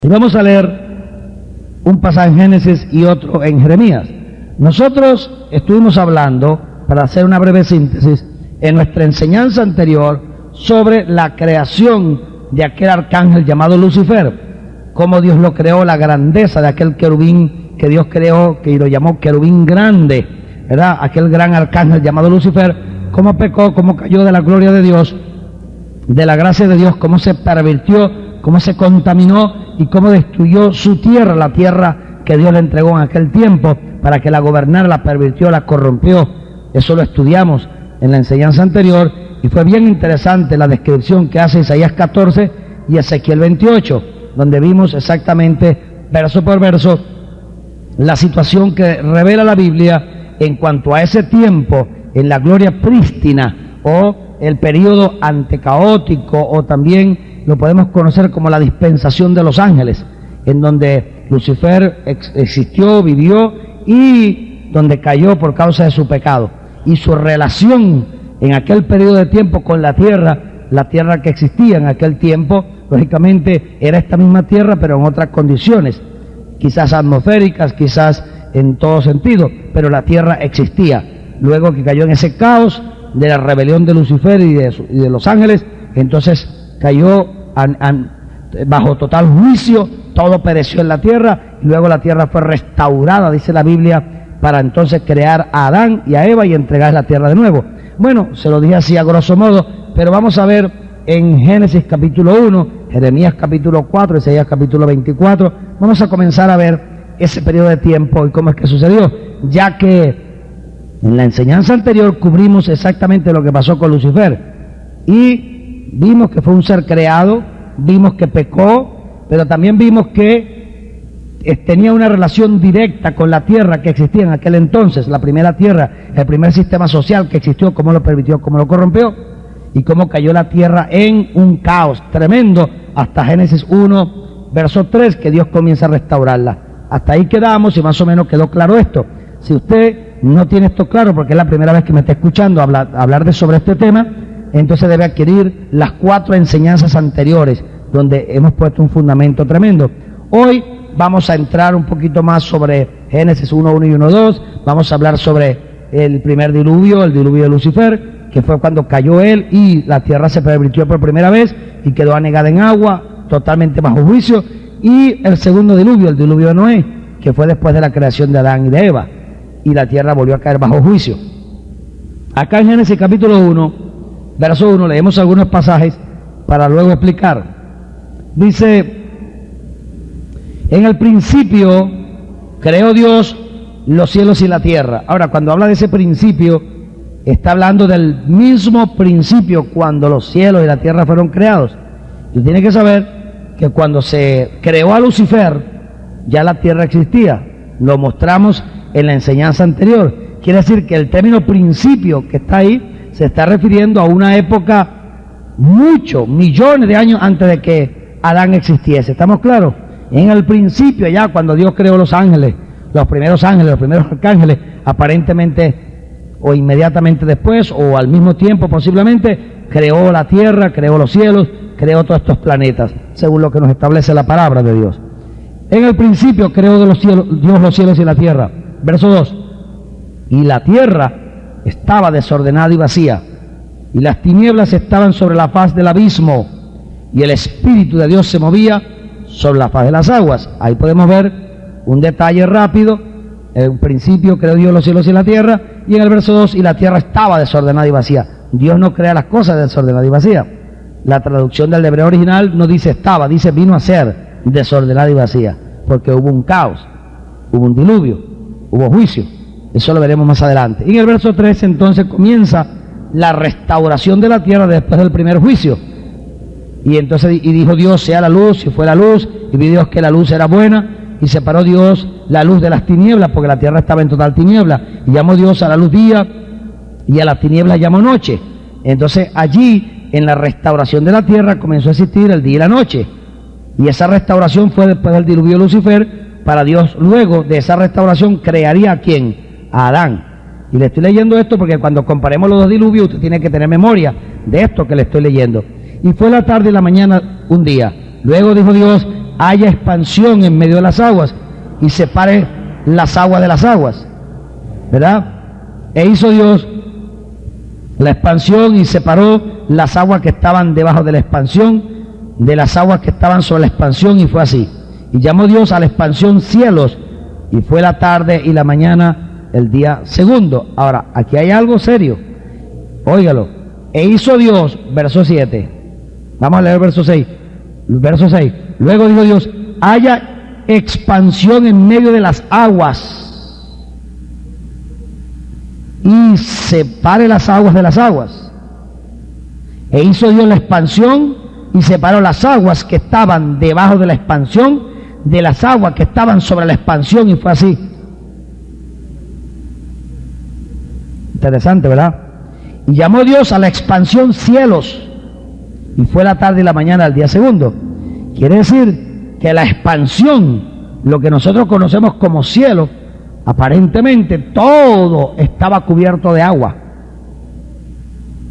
Y vamos a leer un pasaje en Génesis y otro en Jeremías. Nosotros estuvimos hablando, para hacer una breve síntesis, en nuestra enseñanza anterior sobre la creación de aquel arcángel llamado Lucifer, cómo Dios lo creó, la grandeza de aquel querubín que Dios creó, que lo llamó querubín grande, ¿verdad? Aquel gran arcángel llamado Lucifer, cómo pecó, cómo cayó de la gloria de Dios, de la gracia de Dios, cómo se pervirtió, cómo se contaminó y cómo destruyó su tierra, la tierra que Dios le entregó en aquel tiempo para que la gobernara, la pervirtió, la corrompió. Eso lo estudiamos en la enseñanza anterior y fue bien interesante la descripción que hace Isaías 14 y Ezequiel 28, donde vimos exactamente verso por verso la situación que revela la Biblia en cuanto a ese tiempo en la gloria prístina o el periodo antecaótico, o también lo podemos conocer como la dispensación de los ángeles, en donde Lucifer existió, vivió y donde cayó por causa de su pecado. Y su relación en aquel periodo de tiempo con la tierra que existía en aquel tiempo, lógicamente era esta misma tierra, pero en otras condiciones, quizás atmosféricas, quizás en todo sentido, pero la tierra existía. Luego que cayó en ese caos de la rebelión de Lucifer y de los ángeles, entonces cayó bajo total juicio, todo pereció en la tierra, y luego la tierra fue restaurada, dice la Biblia, para entonces crear a Adán y a Eva y entregar la tierra de nuevo. Bueno, se lo dije así a grosso modo, pero vamos a ver en Génesis capítulo 1, Jeremías capítulo 4, Isaías capítulo 24, vamos a comenzar a ver ese periodo de tiempo y cómo es que sucedió, ya que en la enseñanza anterior cubrimos exactamente lo que pasó con Lucifer y vimos que fue un ser creado, vimos que pecó, pero también vimos que tenía una relación directa con la tierra que existía en aquel entonces, la primera tierra, el primer sistema social que existió, cómo lo permitió, cómo lo corrompió y cómo cayó la tierra en un caos tremendo hasta Génesis 1, verso 3, que Dios comienza a restaurarla. Hasta ahí quedamos y más o menos quedó claro esto. Si usted no tiene esto claro, porque es la primera vez que me está escuchando hablar sobre este tema, entonces debe adquirir las 4 enseñanzas anteriores, donde hemos puesto un fundamento tremendo. Hoy vamos a entrar un poquito más sobre Génesis 1.1 y 1.2, vamos a hablar sobre el primer diluvio, el diluvio de Lucifer, que fue cuando cayó él y la tierra se pervirtió por primera vez y quedó anegada en agua, totalmente bajo juicio, y el segundo diluvio, el diluvio de Noé, que fue después de la creación de Adán y de Eva, y la tierra volvió a caer bajo juicio. Acá en Génesis capítulo 1, verso 1, leemos algunos pasajes para luego explicar. Dice: en el principio creó Dios los cielos y la tierra. Ahora, cuando habla de ese principio, está hablando del mismo principio cuando los cielos y la tierra fueron creados. Y tiene que saber que cuando se creó a Lucifer, ya la tierra existía. Lo mostramos en la enseñanza anterior. Quiere decir que el término principio que está ahí se está refiriendo a una época millones de años antes de que Adán existiese. ¿Estamos claros? En el principio, ya cuando Dios creó los ángeles, los primeros arcángeles, aparentemente o inmediatamente después o al mismo tiempo posiblemente, creó la tierra, creó los cielos, creó todos estos planetas, según lo que nos establece la palabra de Dios. En el principio creó Dios los cielos y la tierra. Verso 2. Y la tierra estaba desordenada y vacía, y las tinieblas estaban sobre la faz del abismo, y el Espíritu de Dios se movía sobre la faz de las aguas. Ahí podemos ver un detalle rápido. En un principio creó Dios los cielos y la tierra, y en el verso 2, y la tierra estaba desordenada y vacía. Dios no crea las cosas desordenadas y vacías. La traducción del hebreo original no dice estaba, dice vino a ser desordenada y vacía, porque hubo un caos, hubo un diluvio, hubo juicio. Eso lo veremos más adelante. Y en el verso 3 entonces comienza la restauración de la tierra después del primer juicio. Y entonces dijo Dios, sea la luz, y fue la luz, y vio Dios que la luz era buena, y separó Dios la luz de las tinieblas, porque la tierra estaba en total tiniebla, y llamó Dios a la luz día, y a las tinieblas llamó noche. Entonces allí, en la restauración de la tierra, comenzó a existir el día y la noche, y esa restauración fue después del diluvio de Lucifer. Para Dios, luego de esa restauración, crearía ¿a quién? A Adán. Y le estoy leyendo esto porque cuando comparemos los dos diluvios, usted tiene que tener memoria de esto que le estoy leyendo. Y fue la tarde y la mañana un día. Luego dijo Dios, haya expansión en medio de las aguas y separe las aguas de las aguas, ¿verdad? E hizo Dios la expansión y separó las aguas que estaban debajo de la expansión de las aguas que estaban sobre la expansión, y fue así. Y llamó Dios a la expansión cielos, y fue la tarde y la mañana el día segundo. Ahora, aquí hay algo serio, óigalo. E hizo Dios, verso 7, vamos a leer verso 6, verso 6, luego dijo Dios, haya expansión en medio de las aguas, y separe las aguas de las aguas. E hizo Dios la expansión y separó las aguas que estaban debajo de la expansión de las aguas que estaban sobre la expansión, y fue así. Interesante, ¿verdad? Y llamó Dios a la expansión cielos, y fue la tarde y la mañana del día segundo. Quiere decir que la expansión, lo que nosotros conocemos como cielo, aparentemente todo estaba cubierto de agua,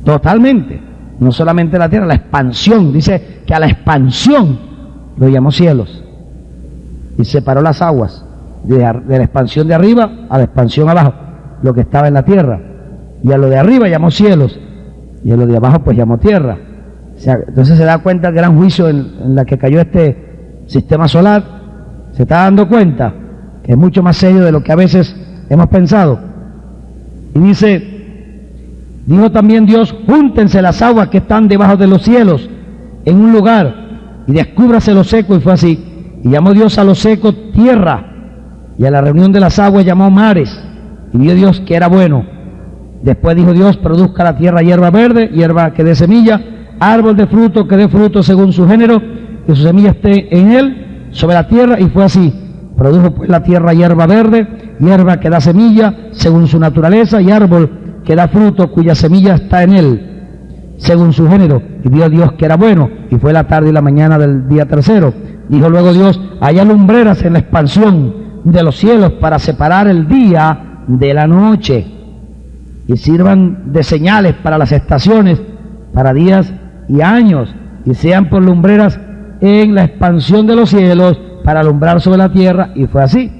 totalmente, no solamente la tierra, la expansión, dice que a la expansión lo llamó cielos, y separó las aguas de la expansión de arriba a la expansión abajo, lo que estaba en la tierra, y a lo de arriba llamó cielos, y a lo de abajo pues llamó tierra. O sea, entonces se da cuenta el gran juicio en la que cayó este sistema solar. Se está dando cuenta que es mucho más serio de lo que a veces hemos pensado. Y dijo también Dios, júntense las aguas que están debajo de los cielos en un lugar, y descúbrase lo seco, y fue así. Y llamó Dios a lo seco tierra, y a la reunión de las aguas llamó mares, y vio Dios que era bueno. Después dijo Dios, produzca la tierra hierba verde, hierba que dé semilla, árbol de fruto que dé fruto según su género, que su semilla esté en él, sobre la tierra, y fue así. Produjo pues la tierra hierba verde, hierba que da semilla según su naturaleza, y árbol que da fruto cuya semilla está en él, según su género. Y vio Dios que era bueno, y fue la tarde y la mañana del día tercero. Dijo luego Dios, haya lumbreras en la expansión de los cielos para separar el día de la noche, y sirvan de señales para las estaciones, para días y años, y sean por lumbreras en la expansión de los cielos para alumbrar sobre la tierra, y fue así.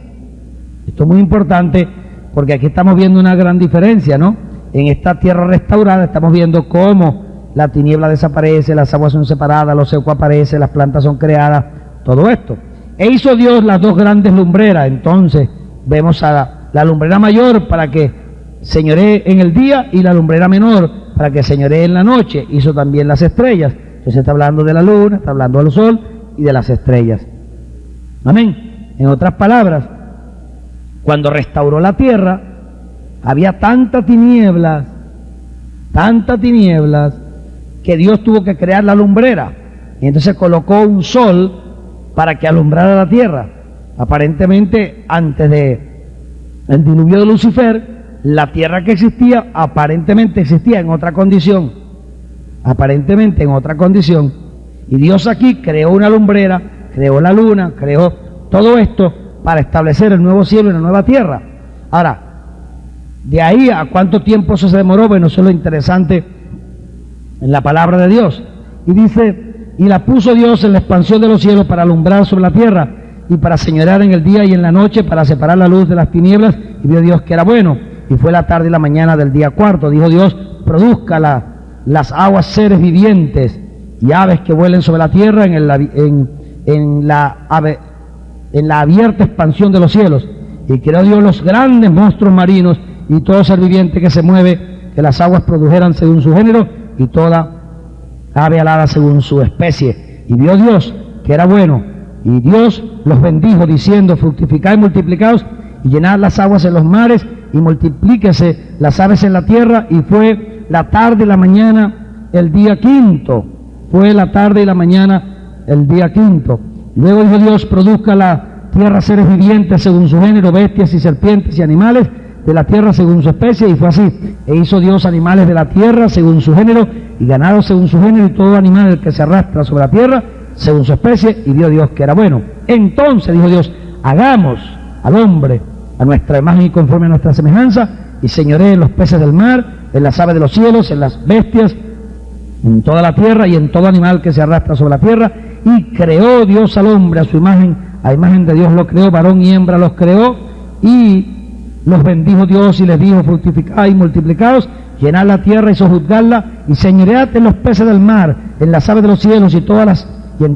Esto es muy importante porque aquí estamos viendo una gran diferencia, ¿no? En esta tierra restaurada estamos viendo cómo la tiniebla desaparece, las aguas son separadas, lo seco aparece, las plantas son creadas, todo esto. E hizo Dios las dos grandes lumbreras. Entonces vemos a la lumbrera mayor para que señoree en el día, y la lumbrera menor para que señoree en la noche. Hizo también las estrellas. Entonces está hablando de la luna, está hablando del sol y de las estrellas. Amén. En otras palabras, cuando restauró la tierra, había tantas tinieblas, que Dios tuvo que crear la lumbrera. Y entonces colocó un sol para que alumbrara la tierra. Aparentemente, antes de el diluvio de Lucifer, la tierra que existía, aparentemente existía en otra condición. Aparentemente en otra condición. Y Dios aquí creó una lumbrera, creó la luna, creó todo esto para establecer el nuevo cielo y la nueva tierra. Ahora, de ahí a cuánto tiempo eso se demoró, bueno, eso es lo interesante en la palabra de Dios. Y dice, y la puso Dios en la expansión de los cielos para alumbrar sobre la tierra, y para señorear en el día y en la noche, para separar la luz de las tinieblas, y vio Dios que era bueno. Y fue la tarde y la mañana del día cuarto. Dijo Dios, produzca las aguas seres vivientes y aves que vuelen sobre la tierra en la abierta expansión de los cielos. Y creó Dios los grandes monstruos marinos y todo ser viviente que se mueve, que las aguas produjeran según su género, y toda ave alada según su especie. Y vio Dios que era bueno, y Dios los bendijo diciendo, fructificad y multiplicaos, y llenad las aguas en los mares, y multiplíquese las aves en la tierra. Y fue la tarde y la mañana el día quinto. Fue la tarde y la mañana el día quinto. Luego dijo Dios, produzca la tierra seres vivientes según su género, bestias y serpientes y animales de la tierra según su especie. Y fue así. E hizo Dios animales de la tierra según su género, y ganado según su género, y todo animal que se arrastra sobre la tierra según su especie. Y vio Dios que era bueno. Entonces dijo Dios, hagamos al hombre a nuestra imagen y conforme a nuestra semejanza, y señoree en los peces del mar, en las aves de los cielos, en las bestias, en toda la tierra, y en todo animal que se arrastra sobre la tierra. y creó Dios al hombre a su imagen, a imagen de Dios lo creó, varón y hembra los creó, y los bendijo Dios y les dijo: fructificad y multiplicaos, llenad la tierra y sojuzgadla, y señoread en los peces del mar, en las aves de los cielos y en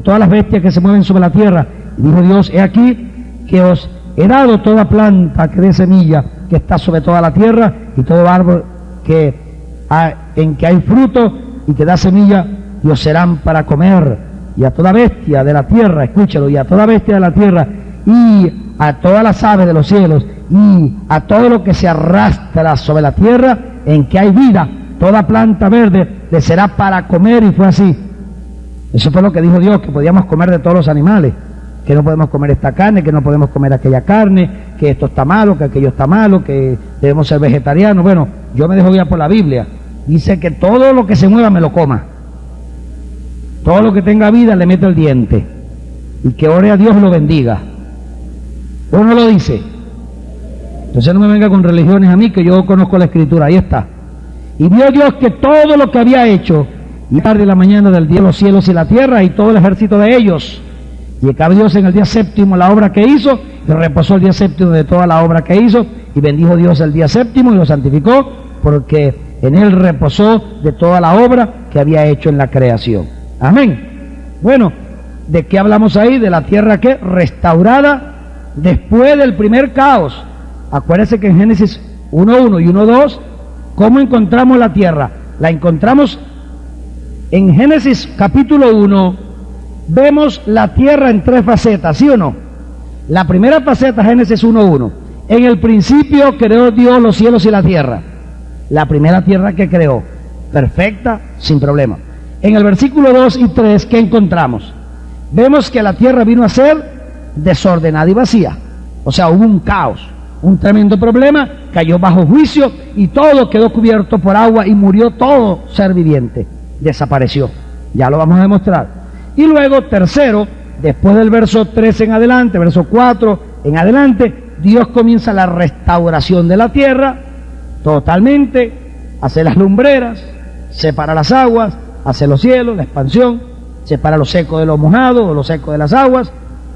todas las bestias que se mueven sobre la tierra. Y dijo Dios: he aquí que os he dado toda planta que dé semilla, que está sobre toda la tierra, y todo árbol en que hay fruto y que da semilla, y os serán para comer. Y a toda bestia de la tierra, escúchalo, y a toda bestia de la tierra, y a todas las aves de los cielos, y a todo lo que se arrastra sobre la tierra, en que hay vida, toda planta verde le será para comer. Y fue así. Eso fue lo que dijo Dios, que podíamos comer de todos los animales, que no podemos comer esta carne, que no podemos comer aquella carne, que esto está malo, que aquello está malo, que debemos ser vegetarianos. Bueno, yo me dejo guiar por la Biblia. Dice que todo lo que se mueva me lo coma. Todo lo que tenga vida le meto el diente. Y que ore a Dios lo bendiga. ¿O no lo dice? Entonces no me venga con religiones a mí, que yo conozco la Escritura. Ahí está. Y vio Dios que todo lo que había hecho, y tarde y la mañana del día los cielos y la tierra y todo el ejército de ellos. Y acabó Dios en el día séptimo la obra que hizo, y reposó el día séptimo de toda la obra que hizo, y bendijo Dios el día séptimo y lo santificó, porque en él reposó de toda la obra que había hecho en la creación. Amén. Bueno, ¿de qué hablamos ahí? De la tierra que restaurada después del primer caos. Acuérdense que en Génesis 1.1 y 1.2, ¿cómo encontramos la tierra? La encontramos en Génesis capítulo 1. Vemos la tierra en tres facetas, ¿sí o no? La primera faceta, Génesis 1.1. En el principio creó Dios los cielos y la tierra. La primera tierra que creó, perfecta, sin problema. En el versículo 2 y 3, ¿qué encontramos? Vemos que la tierra vino a ser desordenada y vacía. O sea, hubo un caos, un tremendo problema, cayó bajo juicio y todo quedó cubierto por agua y murió todo ser viviente. Desapareció. Ya lo vamos a demostrar. Y luego, tercero, después del verso 3 en adelante, verso 4 en adelante, Dios comienza la restauración de la tierra totalmente, hace las lumbreras, separa las aguas, hace los cielos, la expansión, separa lo seco de lo mojado o lo seco de las aguas,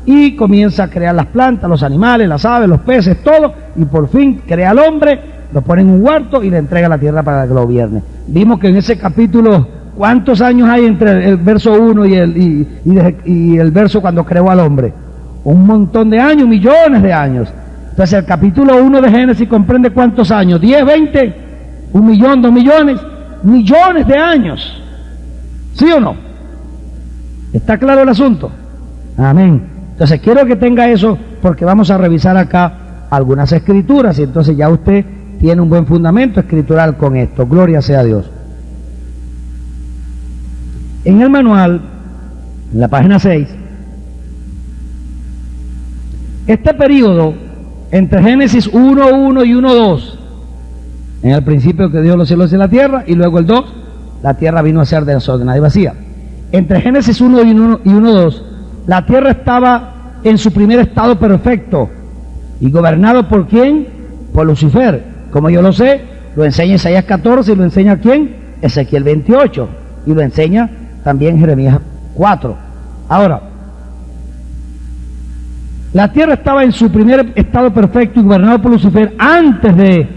y comienza a crear las plantas, los animales, las aves, los peces, todo, y por fin crea al hombre, lo pone en un huerto y le entrega la tierra para que lo gobierne. Vimos que en ese capítulo, ¿cuántos años hay entre el verso 1 y el verso cuando creó al hombre? Un montón de años, millones de años. Entonces el capítulo 1 de Génesis comprende ¿cuántos años? ¿10, 20? ¿1 millón, 2 millones? Millones de años. ¿Sí o no? ¿Está claro el asunto? Amén. Entonces quiero que tenga eso, porque vamos a revisar acá algunas escrituras, y entonces ya usted tiene un buen fundamento escritural con esto. Gloria sea a Dios. En el manual, en la página 6, este periodo entre Génesis 1.1 y 1.2, en el principio que Dios los cielos y la tierra, y luego el 2, la tierra vino a ser desordenada y vacía. Entre Génesis 1 y 1.2, la tierra estaba en su primer estado perfecto, y gobernado por ¿quién? Por Lucifer. Como yo lo sé, lo enseña Isaías 14, y lo enseña ¿quién? Ezequiel 28, y lo enseña también Jeremías 4. Ahora, la tierra estaba en su primer estado perfecto y gobernado por Lucifer antes de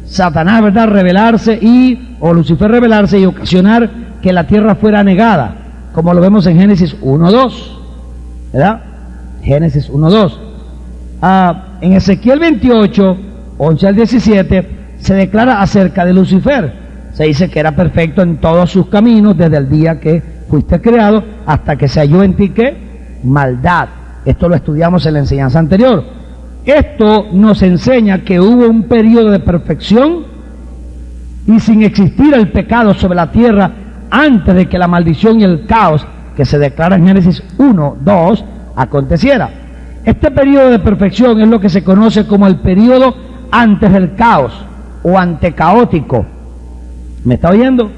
Satanás, ¿verdad?, rebelarse o Lucifer rebelarse y ocasionar que la tierra fuera negada, como lo vemos en Génesis 1.2, ¿verdad? Génesis 1.2. En Ezequiel 28, 11 al 17, se declara acerca de Lucifer. Se dice que era perfecto en todos sus caminos desde el día que fuiste creado hasta que se halló en ti, ¿qué? Maldad. Esto lo estudiamos en la enseñanza anterior. Esto nos enseña que hubo un periodo de perfección y sin existir el pecado sobre la tierra antes de que la maldición y el caos que se declara en Génesis 1.2 aconteciera. Este periodo de perfección es lo que se conoce como el periodo antes del caos o antecaótico. ¿Me está oyendo?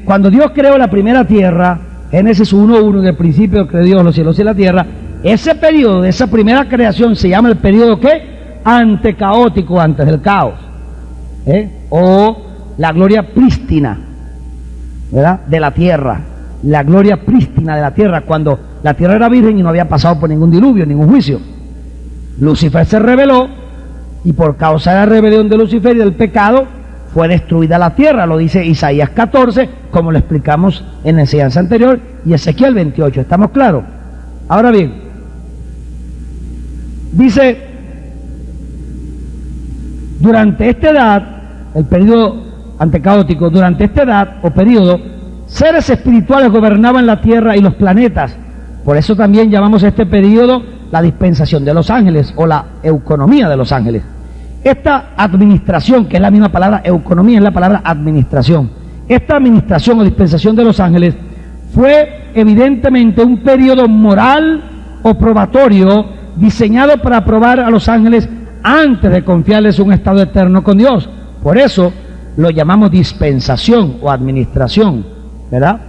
Cuando Dios creó la primera tierra, Génesis 1.1, en el principio creó Dios los cielos y la tierra, ese periodo de esa primera creación se llama el periodo ¿qué? Antecaótico, antes del caos, o la gloria prístina, ¿verdad?, de la tierra. la gloria prístina de la tierra, cuando la tierra era virgen y no había pasado por ningún diluvio, ningún juicio. Lucifer se rebeló y por causa de la rebelión de Lucifer y del pecado fue destruida la tierra, lo dice Isaías 14, como lo explicamos en la enseñanza anterior, y Ezequiel 28, ¿estamos claros? Ahora bien, dice, durante esta edad, el periodo antecaótico, durante esta edad o periodo, seres espirituales gobernaban la tierra y los planetas. Por eso también llamamos a este periodo la dispensación de los ángeles o la euconomía de los ángeles. Esta administración, que es la misma palabra euconomía, es la palabra administración. Esta administración o dispensación de los ángeles fue evidentemente un periodo moral o probatorio diseñado para probar a los ángeles antes de confiarles un estado eterno con Dios. Por eso lo llamamos dispensación o administración, ¿verdad?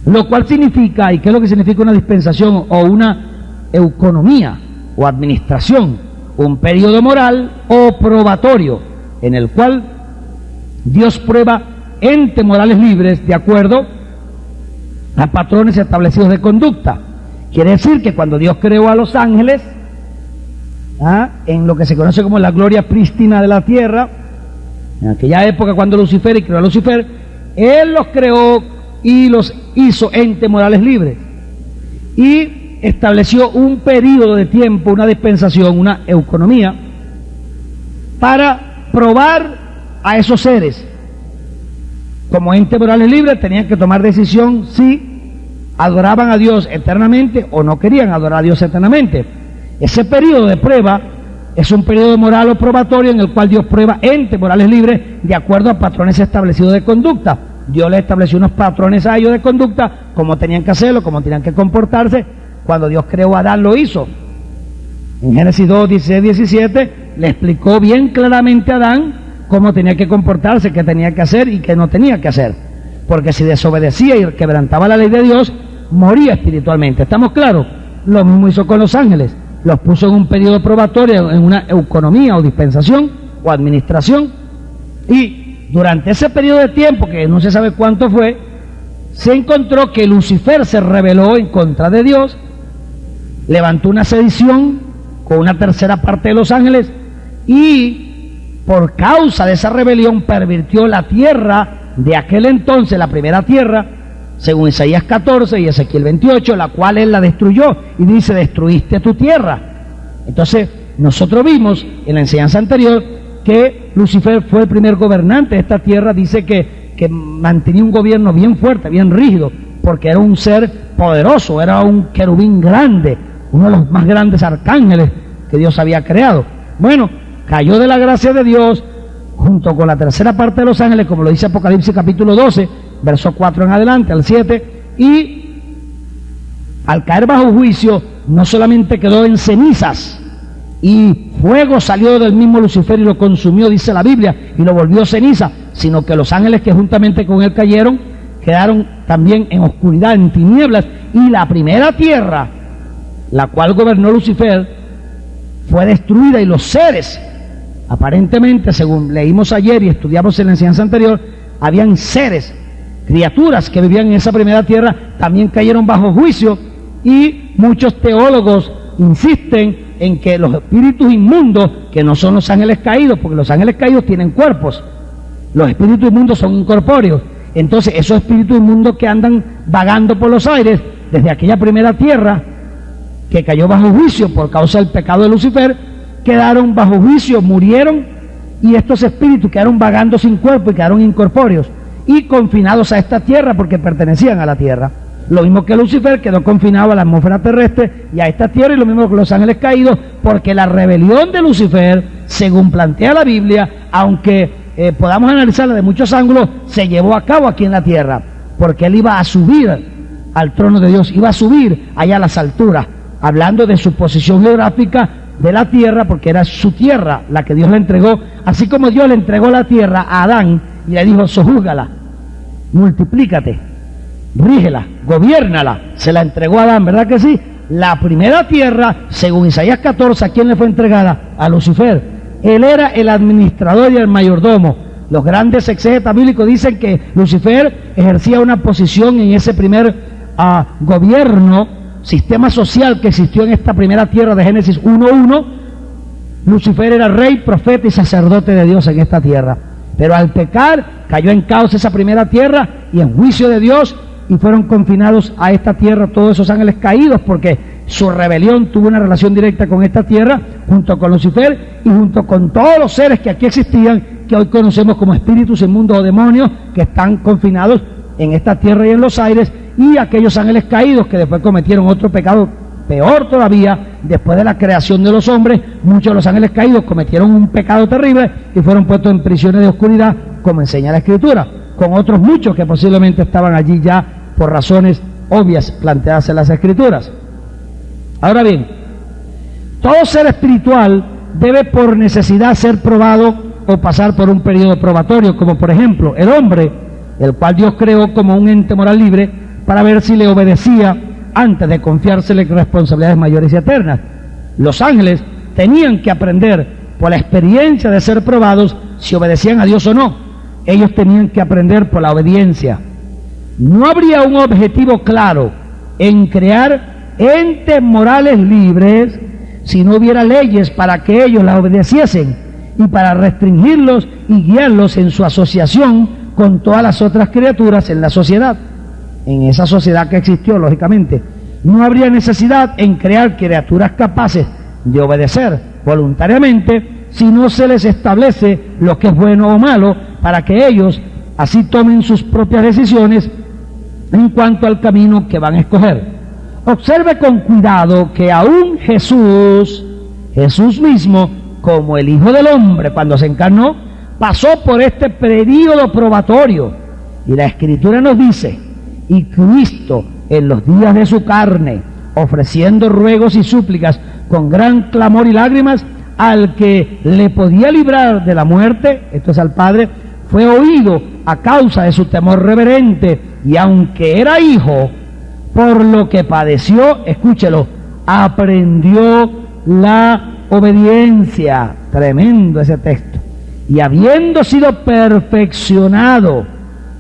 Lo cual significa, ¿y qué es lo que significa una dispensación o una euconomía o administración? Un periodo moral o probatorio en el cual Dios prueba entes morales libres de acuerdo a patrones establecidos de conducta. Quiere decir que cuando Dios creó a los ángeles, en lo que se conoce como la gloria prístina de la tierra, en aquella época cuando Lucifer creó a Lucifer, Él los creó y los hizo entes morales libres. Y estableció un periodo de tiempo, una dispensación, una euconomía, para probar a esos seres. Como entes morales libres tenían que tomar decisión si adoraban a Dios eternamente o no querían adorar a Dios eternamente. Ese periodo de prueba es un periodo moral o probatorio en el cual Dios prueba entes morales libres de acuerdo a patrones establecidos de conducta. Dios les estableció unos patrones a ellos de conducta, cómo tenían que hacerlo, cómo tenían que comportarse. Cuando Dios creó a Adán lo hizo. En Génesis 2, 16, 17 le explicó bien claramente a Adán cómo tenía que comportarse, qué tenía que hacer y qué no tenía que hacer. Porque si desobedecía y quebrantaba la ley de Dios, moría espiritualmente. ¿Estamos claros? Lo mismo hizo con los ángeles. Los puso en un periodo probatorio, en una euconomía o dispensación o administración. Y durante ese periodo de tiempo, que no se sabe cuánto fue, se encontró que Lucifer se rebeló en contra de Dios, levantó una sedición con una tercera parte de los ángeles y por causa de esa rebelión pervirtió la tierra de aquel entonces, la primera tierra, según Isaías 14 y Ezequiel 28, la cual él la destruyó y dice, destruiste tu tierra. Entonces nosotros vimos en la enseñanza anterior que Lucifer fue el primer gobernante de esta tierra, dice que mantenía un gobierno bien fuerte, bien rígido, porque era un ser poderoso, era un querubín grande, uno de los más grandes arcángeles que Dios había creado. Bueno, cayó de la gracia de Dios junto con la tercera parte de los ángeles, como lo dice Apocalipsis capítulo 12, verso 4 en adelante, al 7, y al caer bajo juicio, no solamente quedó en cenizas, y fuego salió del mismo Lucifer y lo consumió, dice la Biblia, y lo volvió ceniza, sino que los ángeles que juntamente con él cayeron, quedaron también en oscuridad, en tinieblas, y la primera tierra, la cual gobernó Lucifer, fue destruida, y los seres, aparentemente, según leímos ayer y estudiamos en la enseñanza anterior, habían seres, criaturas que vivían en esa primera tierra, también cayeron bajo juicio, y muchos teólogos insisten en que los espíritus inmundos, que no son los ángeles caídos, porque los ángeles caídos tienen cuerpos, los espíritus inmundos son incorpóreos. Entonces esos espíritus inmundos que andan vagando por los aires desde aquella primera tierra que cayó bajo juicio por causa del pecado de Lucifer, quedaron bajo juicio, murieron, y estos espíritus quedaron vagando sin cuerpo y quedaron incorpóreos y confinados a esta tierra porque pertenecían a la tierra. Lo mismo que Lucifer quedó confinado a la atmósfera terrestre y a esta tierra, y lo mismo que los ángeles caídos, porque la rebelión de Lucifer, según plantea la Biblia, aunque podamos analizarla de muchos ángulos, se llevó a cabo aquí en la tierra, porque él iba a subir al trono de Dios, iba a subir allá a las alturas, hablando de su posición geográfica de la tierra, porque era su tierra la que Dios le entregó, así como Dios le entregó la tierra a Adán y le dijo, sojúgala, multiplícate, rígela, gobiérnala, se la entregó a Adán, ¿verdad que sí? La primera tierra, según Isaías 14, ¿a quién le fue entregada? A Lucifer. Él era el administrador y el mayordomo. Los grandes exegetas bíblicos dicen que Lucifer ejercía una posición en ese primer gobierno, sistema social que existió en esta primera tierra de Génesis 1:1. Lucifer era rey, profeta y sacerdote de Dios en esta tierra. Pero al pecar, cayó en caos esa primera tierra y en juicio de Dios, y fueron confinados a esta tierra todos esos ángeles caídos, porque su rebelión tuvo una relación directa con esta tierra, junto con Lucifer y junto con todos los seres que aquí existían, que hoy conocemos como espíritus inmundos o demonios, que están confinados en esta tierra y en los aires, y aquellos ángeles caídos que después cometieron otro pecado peor todavía. Después de la creación de los hombres, muchos de los ángeles caídos cometieron un pecado terrible y fueron puestos en prisiones de oscuridad, como enseña la Escritura, con otros muchos que posiblemente estaban allí ya por razones obvias planteadas en las Escrituras. Ahora bien, todo ser espiritual debe por necesidad ser probado o pasar por un periodo probatorio, como por ejemplo el hombre, el cual Dios creó como un ente moral libre para ver si le obedecía antes de confiársele responsabilidades mayores y eternas. Los ángeles tenían que aprender por la experiencia de ser probados si obedecían a Dios o no. Ellos tenían que aprender por la obediencia. No habría un objetivo claro en crear entes morales libres si no hubiera leyes para que ellos las obedeciesen y para restringirlos y guiarlos en su asociación con todas las otras criaturas en la sociedad. En esa sociedad que existió, lógicamente, no habría necesidad en crear criaturas capaces de obedecer voluntariamente si no se les establece lo que es bueno o malo para que ellos así tomen sus propias decisiones en cuanto al camino que van a escoger. Observe con cuidado que aún Jesús mismo, como el Hijo del Hombre, cuando se encarnó, pasó por este período probatorio. Y la Escritura nos dice: y Cristo, en los días de su carne, ofreciendo ruegos y súplicas con gran clamor y lágrimas, al que le podía librar de la muerte, esto es al Padre, fue oído a causa de su temor reverente, y aunque era hijo, por lo que padeció, escúchelo, aprendió la obediencia. Tremendo ese texto. Y habiendo sido perfeccionado,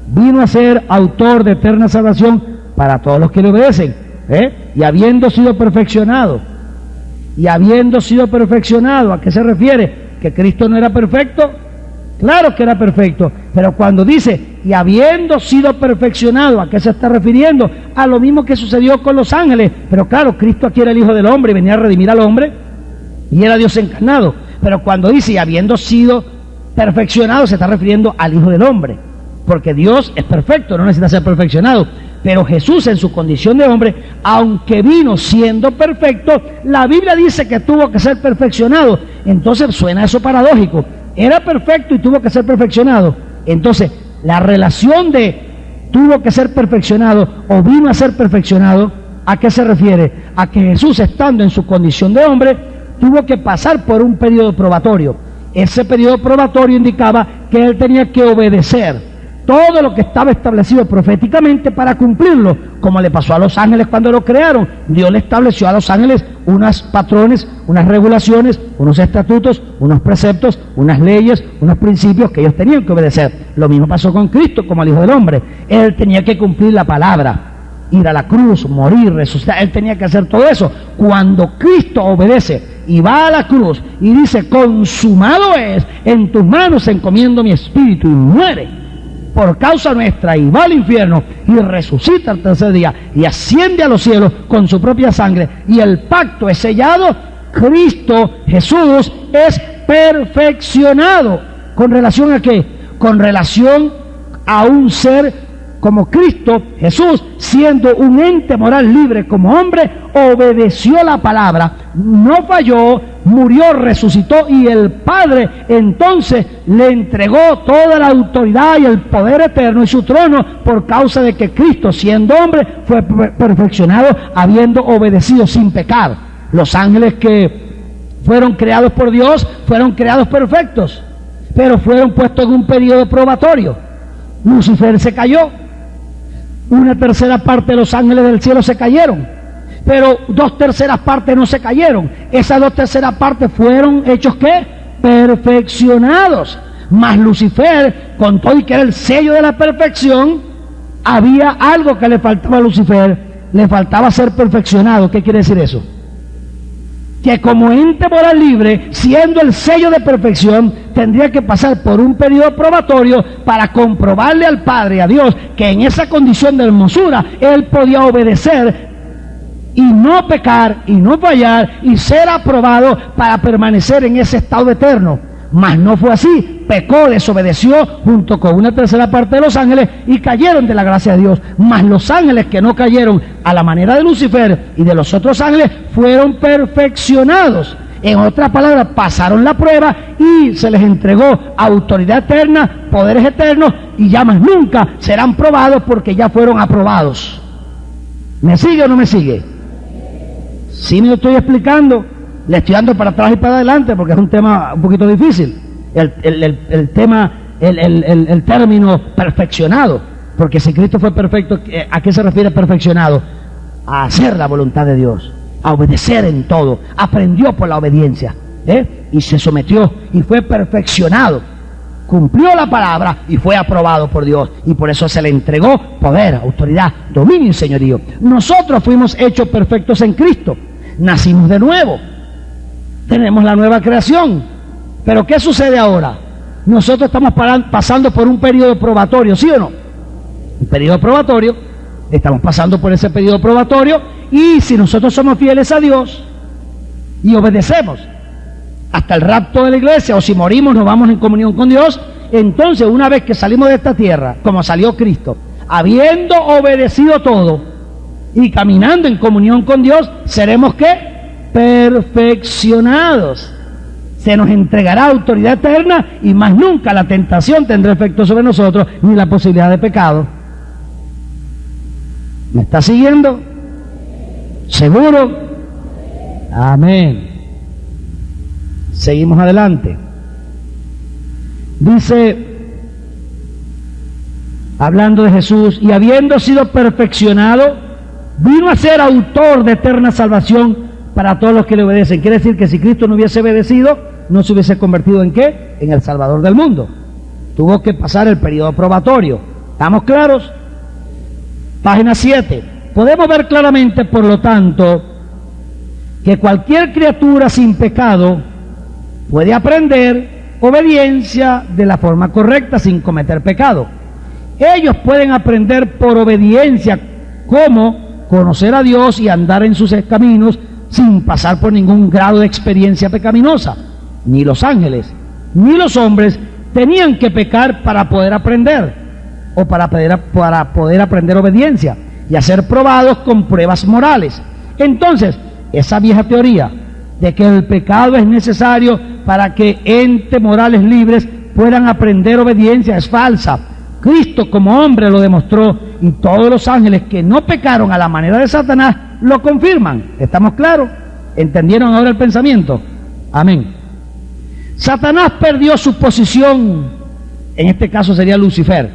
vino a ser autor de eterna salvación para todos los que le obedecen. Y habiendo sido perfeccionado. Y habiendo sido perfeccionado, ¿a qué se refiere? ¿Que Cristo no era perfecto? Claro que era perfecto, pero cuando dice, y habiendo sido perfeccionado, ¿a qué se está refiriendo? A lo mismo que sucedió con los ángeles. Pero claro, Cristo aquí era el Hijo del Hombre y venía a redimir al hombre, y era Dios encarnado. Pero cuando dice, y habiendo sido perfeccionado, se está refiriendo al Hijo del Hombre, porque Dios es perfecto, no necesita ser perfeccionado. Pero Jesús, en su condición de hombre, aunque vino siendo perfecto, la Biblia dice que tuvo que ser perfeccionado. Entonces suena eso paradójico. Era perfecto y tuvo que ser perfeccionado. Entonces, la relación de tuvo que ser perfeccionado o vino a ser perfeccionado, ¿a qué se refiere? A que Jesús, estando en su condición de hombre, tuvo que pasar por un periodo probatorio. Ese periodo probatorio indicaba que él tenía que obedecer todo lo que estaba establecido proféticamente para cumplirlo, como le pasó a los ángeles cuando lo crearon. Dios le estableció a los ángeles unos patrones, unas regulaciones, unos estatutos, unos preceptos, unas leyes, unos principios que ellos tenían que obedecer. Lo mismo pasó con Cristo como el Hijo del Hombre. Él tenía que cumplir la palabra, ir a la cruz, morir, resucitar. Él tenía que hacer todo eso. Cuando Cristo obedece y va a la cruz y dice, consumado es, en tus manos encomiendo mi espíritu, y muere por causa nuestra y va al infierno y resucita al tercer día y asciende a los cielos con su propia sangre y el pacto es sellado, Cristo Jesús es perfeccionado. ¿Con relación a qué? Con relación a un ser como Cristo Jesús, siendo un ente moral libre como hombre, obedeció la palabra, no falló, murió, resucitó, y el Padre entonces le entregó toda la autoridad y el poder eterno y su trono por causa de que Cristo, siendo hombre, fue perfeccionado habiendo obedecido sin pecar. Los ángeles que fueron creados por Dios fueron creados perfectos, pero fueron puestos en un periodo probatorio. Lucifer se cayó. Una tercera parte de los ángeles del cielo se cayeron, pero 2/3 partes no se cayeron. Esas 2/3 partes fueron hechos ¿qué? Perfeccionados. Mas Lucifer, con todo y que era el sello de la perfección, había algo que le faltaba a Lucifer, le faltaba ser perfeccionado. ¿Qué quiere decir eso? Que como ente moral libre, siendo el sello de perfección, tendría que pasar por un periodo probatorio para comprobarle al Padre, a Dios, que en esa condición de hermosura, él podía obedecer y no pecar y no fallar y ser aprobado para permanecer en ese estado eterno. Mas no fue así, pecó, desobedeció junto con una tercera parte de los ángeles y cayeron de la gracia de Dios. Mas los ángeles que no cayeron a la manera de Lucifer y de los otros ángeles fueron perfeccionados. En otras palabras, pasaron la prueba y se les entregó autoridad eterna, poderes eternos, y ya más nunca serán probados porque ya fueron aprobados. ¿Me sigue o no me sigue? Sí me lo estoy explicando. Le estoy dando para atrás y para adelante porque es un tema un poquito difícil. El término perfeccionado. Porque si Cristo fue perfecto, ¿a qué se refiere perfeccionado? A hacer la voluntad de Dios, a obedecer en todo. Aprendió por la obediencia, y se sometió y fue perfeccionado. Cumplió la palabra y fue aprobado por Dios. Y por eso se le entregó poder, autoridad, dominio y señorío. Nosotros fuimos hechos perfectos en Cristo. Nacimos de nuevo. Tenemos la nueva creación. Pero ¿qué sucede ahora? Nosotros estamos pasando por un periodo probatorio, ¿sí o no? Un periodo probatorio, estamos pasando por ese periodo probatorio, y si nosotros somos fieles a Dios y obedecemos hasta el rapto de la iglesia, o si morimos nos vamos en comunión con Dios, entonces una vez que salimos de esta tierra, como salió Cristo, habiendo obedecido todo y caminando en comunión con Dios, seremos ¿qué? Perfeccionados. Se nos entregará autoridad eterna y más nunca la tentación tendrá efecto sobre nosotros, ni la posibilidad de pecado. ¿Me está siguiendo? ¿Seguro? Amén. Seguimos adelante. Dice, hablando de Jesús, y habiendo sido perfeccionado, vino a ser autor de eterna salvación para todos los que le obedecen. Quiere decir que si Cristo no hubiese obedecido, no se hubiese convertido ¿en qué? En el Salvador del mundo. Tuvo que pasar el periodo probatorio. ¿Estamos claros? Página 7. Podemos ver claramente, por lo tanto, que cualquier criatura sin pecado puede aprender obediencia de la forma correcta sin cometer pecado. Ellos pueden aprender por obediencia cómo conocer a Dios y andar en sus caminos sin pasar por ningún grado de experiencia pecaminosa. Ni los ángeles, ni los hombres tenían que pecar para poder aprender, o para poder aprender obediencia y a ser probados con pruebas morales. Entonces, esa vieja teoría de que el pecado es necesario para que entes morales libres puedan aprender obediencia es falsa. Cristo como hombre lo demostró, y todos los ángeles que no pecaron a la manera de Satanás lo confirman. ¿Estamos claros? ¿Entendieron ahora el pensamiento? Amén. Satanás perdió su posición, en este caso sería Lucifer.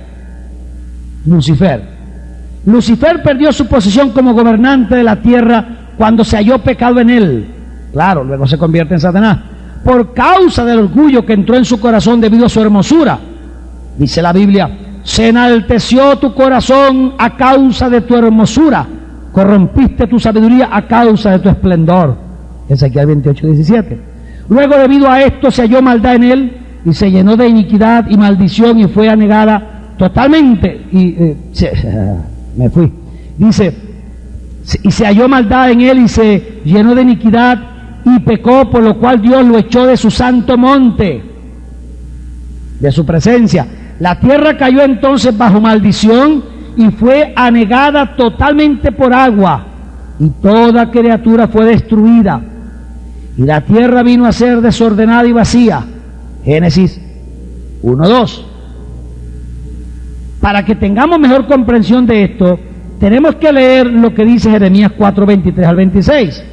Lucifer perdió su posición como gobernante de la tierra cuando se halló pecado en él. Claro, luego se convierte en Satanás, por causa del orgullo que entró en su corazón debido a su hermosura. Dice la Biblia, se enalteció tu corazón a causa de tu hermosura, corrompiste tu sabiduría a causa de tu esplendor. Ezequiel 28:17. Luego, debido a esto, se halló maldad en él y se llenó de iniquidad y maldición y fue anegada totalmente. Me fui. Dice, y se halló maldad en él y se llenó de iniquidad y pecó, por lo cual Dios lo echó de su santo monte, de su presencia. La tierra cayó entonces bajo maldición y fue anegada totalmente por agua, y toda criatura fue destruida, y la tierra vino a ser desordenada y vacía. Génesis 1:2. Para que tengamos mejor comprensión de esto, tenemos que leer lo que dice Jeremías 4:23 al 26.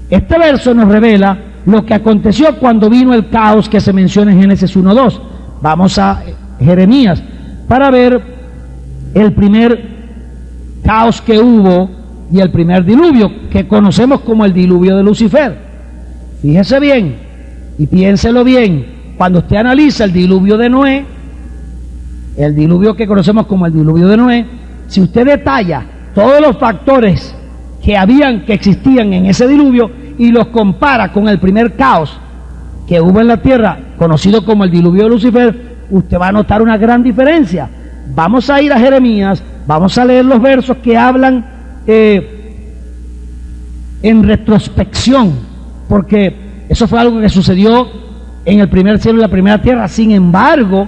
Este verso nos revela lo que aconteció cuando vino el caos que se menciona en Génesis 1:2. Vamos a Jeremías para ver el primer caos que hubo y el primer diluvio, que conocemos como el diluvio de Lucifer. Fíjese bien y piénselo bien. cuando usted analiza el diluvio de Noé, el diluvio que conocemos como el diluvio de Noé, si usted detalla todos los factores que existían en ese diluvio y los compara con el primer caos que hubo en la tierra, conocido como el diluvio de Lucifer, usted va a notar una gran diferencia. Vamos a ir a Jeremías, vamos a leer los versos que hablan en retrospección, porque eso fue algo que sucedió en el primer cielo y la primera tierra. Sin embargo,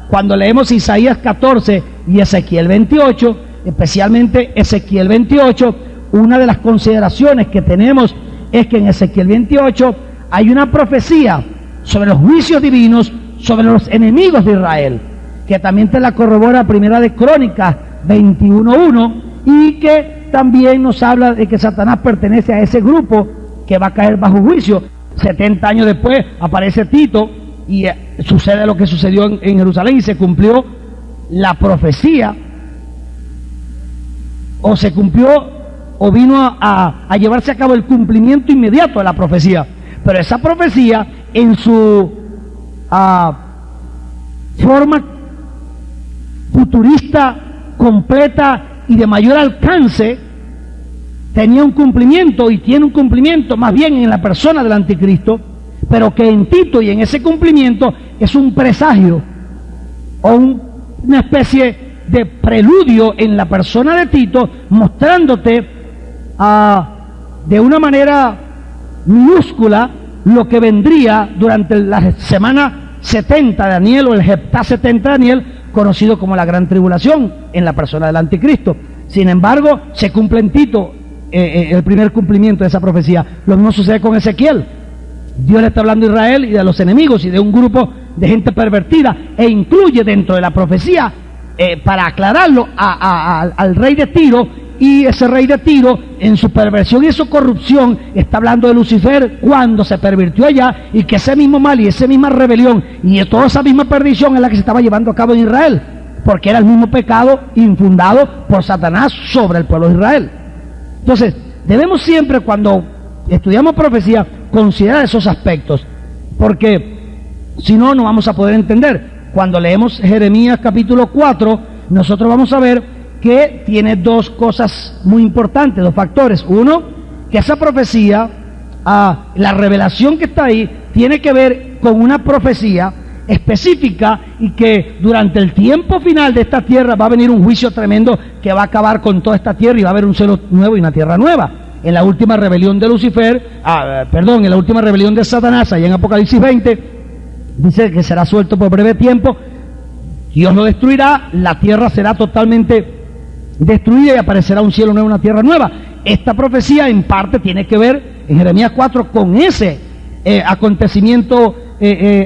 cuando leemos Isaías 14 y Ezequiel 28, especialmente Ezequiel 28, una de las consideraciones que tenemos es que en Ezequiel 28 hay una profecía sobre los juicios divinos sobre los enemigos de Israel, que también te la corrobora Primera de Crónicas 21:1, y que también nos habla de que Satanás pertenece a ese grupo que va a caer bajo juicio. 70 años después aparece Tito y sucede lo que sucedió en Jerusalén, y se cumplió la profecía, o se cumplió, o vino a llevarse a cabo el cumplimiento inmediato de la profecía. Pero esa profecía, en su forma futurista, completa y de mayor alcance, tenía un cumplimiento, y tiene un cumplimiento más bien en la persona del anticristo, pero que en Tito y en ese cumplimiento es un presagio o una especie de preludio en la persona de Tito, mostrándote de una manera minúscula lo que vendría durante la semana 70 de Daniel, o el Heptá 70 de Daniel, conocido como la gran tribulación, en la persona del anticristo. Sin embargo, se cumple en Tito el primer cumplimiento de esa profecía. Lo mismo sucede con Ezequiel. Dios le está hablando a Israel y de los enemigos y de un grupo de gente pervertida, e incluye dentro de la profecía, para aclararlo, al rey de Tiro. Y ese rey de Tiro, en su perversión y su corrupción, está hablando de Lucifer cuando se pervirtió allá, y que ese mismo mal y esa misma rebelión y toda esa misma perdición es la que se estaba llevando a cabo en Israel, porque era el mismo pecado infundado por Satanás sobre el pueblo de Israel. Entonces, debemos siempre, cuando estudiamos profecía, considerar esos aspectos, porque si no, no vamos a poder entender. Cuando leemos Jeremías capítulo 4, nosotros vamos a ver que tiene dos cosas muy importantes, dos factores. Uno, que esa profecía, la revelación que está ahí, tiene que ver con una profecía específica, y que durante el tiempo final de esta tierra va a venir un juicio tremendo que va a acabar con toda esta tierra, y va a haber un cielo nuevo y una tierra nueva. En la última rebelión de Lucifer, en la última rebelión de Satanás, allá en Apocalipsis 20, dice que será suelto por breve tiempo, Dios lo destruirá, la tierra será totalmente destruida y aparecerá un cielo nuevo y una tierra nueva. Esta profecía en parte tiene que ver en Jeremías 4 con ese acontecimiento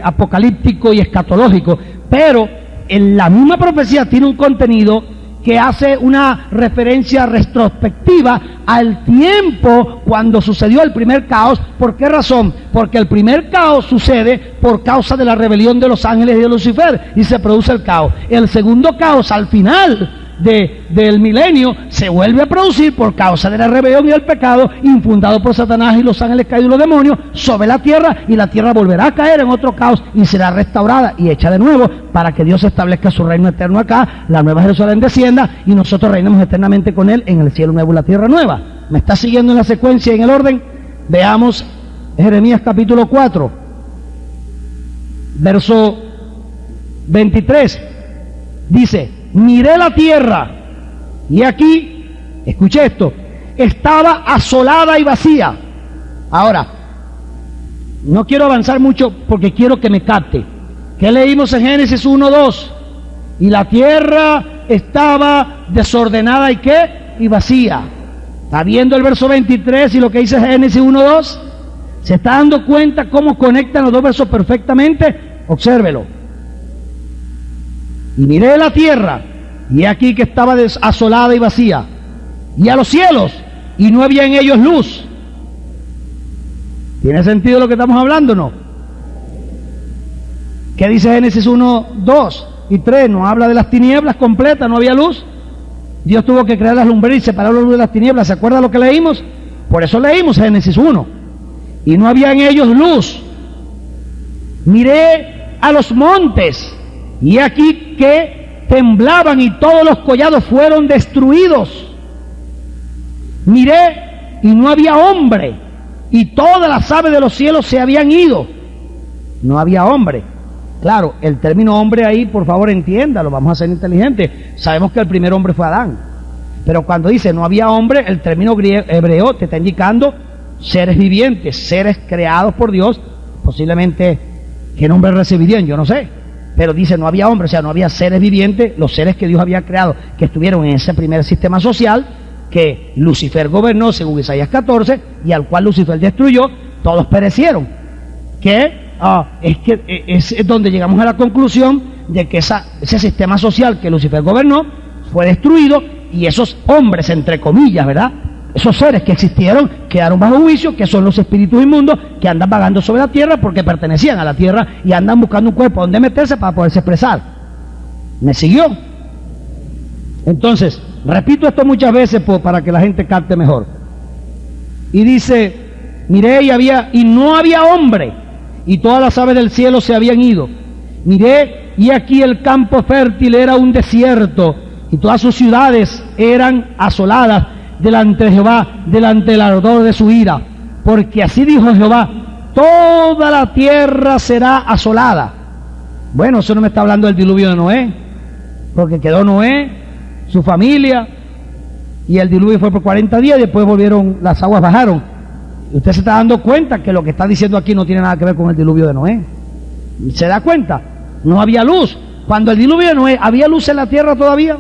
apocalíptico y escatológico, pero en la misma profecía tiene un contenido que hace una referencia retrospectiva al tiempo cuando sucedió el primer caos. ¿Por qué razón? Porque el primer caos sucede por causa de la rebelión de los ángeles y de Lucifer, y se produce el caos. El segundo caos, al final del milenio, se vuelve a producir por causa de la rebelión y el pecado infundado por Satanás y los ángeles caídos y los demonios sobre la tierra, y la tierra volverá a caer en otro caos y será restaurada y hecha de nuevo, para que Dios establezca su reino eterno acá, la nueva Jerusalén descienda y nosotros reinemos eternamente con Él en el cielo nuevo y la tierra nueva. ¿Me está siguiendo en la secuencia y en el orden? Veamos Jeremías capítulo 4, verso 23. Dice: miré la tierra, y aquí, escuché esto, estaba asolada y vacía. Ahora, no quiero avanzar mucho porque quiero que me capte. ¿Qué leímos en Génesis 1:2? Y la tierra estaba desordenada y ¿qué? Y vacía. ¿Está viendo el verso 23 y lo que dice Génesis 1:2? ¿Se está dando cuenta cómo conectan los dos versos perfectamente? Obsérvelo. Y miré la tierra, y aquí que estaba asolada y vacía, y a los cielos, y no había en ellos luz. ¿Tiene sentido lo que estamos hablando o no? ¿Qué dice Génesis 1, 2 y 3? Nos habla de las tinieblas completas, no había luz. Dios tuvo que crear las lumbreras y separar la luz de las tinieblas. ¿Se acuerda lo que leímos? Por eso leímos Génesis 1. y no había en ellos luz. Miré a los montes, y aquí que temblaban, y todos los collados fueron destruidos. Miré, y no había hombre, y todas las aves de los cielos se habían ido. No había hombre. Claro, el término hombre ahí, por favor, entiéndalo, vamos a ser inteligentes. Sabemos que el primer hombre fue Adán. Pero cuando dice no había hombre, el término hebreo te está indicando seres vivientes, seres creados por Dios. Posiblemente, ¿qué nombre recibirían? Yo no sé. Pero dice no había hombre, o sea, no había seres vivientes, los seres que Dios había creado, que estuvieron en ese primer sistema social, que Lucifer gobernó según Isaías 14, y al cual Lucifer destruyó, todos perecieron. Es donde llegamos a la conclusión de que ese sistema social que Lucifer gobernó fue destruido, y esos hombres, entre comillas, ¿verdad?, esos seres que existieron quedaron bajo juicio, que son los espíritus inmundos que andan vagando sobre la tierra porque pertenecían a la tierra y andan buscando un cuerpo donde meterse para poderse expresar. ¿Me siguió? Entonces, repito esto muchas veces para que la gente capte mejor. Y dice, miré y no había hombre, y todas las aves del cielo se habían ido. Miré, y aquí el campo fértil era un desierto, y todas sus ciudades eran asoladas delante de Jehová, delante del ardor de su ira. Porque así dijo Jehová, toda la tierra será asolada. Bueno, eso no me está hablando del diluvio de Noé, porque quedó Noé, su familia, y el diluvio fue por 40 días, y después las aguas bajaron. Usted se está dando cuenta que lo que está diciendo aquí no tiene nada que ver con el diluvio de Noé. ¿Se da cuenta? No había luz. Cuando el diluvio de Noé, ¿había luz en la tierra todavía?